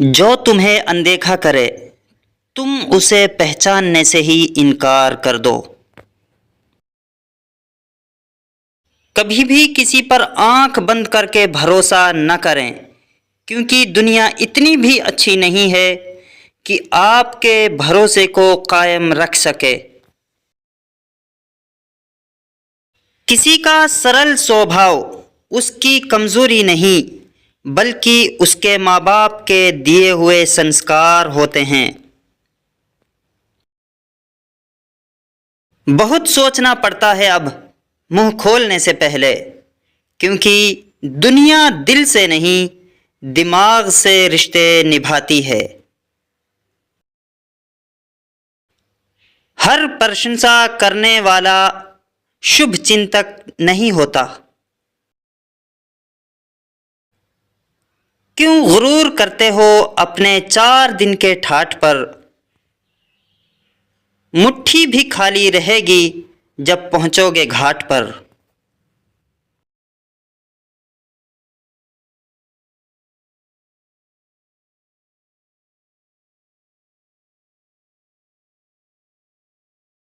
جو تمہیں اندیکھا کرے تم اسے پہچاننے سے ہی انکار کر دو۔ کبھی بھی کسی پر آنکھ بند کر کے بھروسہ نہ کریں، کیونکہ دنیا اتنی بھی اچھی نہیں ہے کہ آپ کے بھروسے کو قائم رکھ سکے۔ کسی کا سرل سوبھاؤ اس کی کمزوری نہیں بلکہ اس کے ماں باپ کے دیے ہوئے سنسکار ہوتے ہیں۔ بہت سوچنا پڑتا ہے اب منہ کھولنے سے پہلے، کیونکہ دنیا دل سے نہیں دماغ سے رشتے نبھاتی ہے۔ ہر پرشنسا کرنے والا شبھ چنتک نہیں ہوتا۔ کیوں غرور کرتے ہو اپنے 4 دن کے ٹھاٹھ پر؟ مٹھی بھی خالی رہے گی جب پہنچو گے گھاٹ پر۔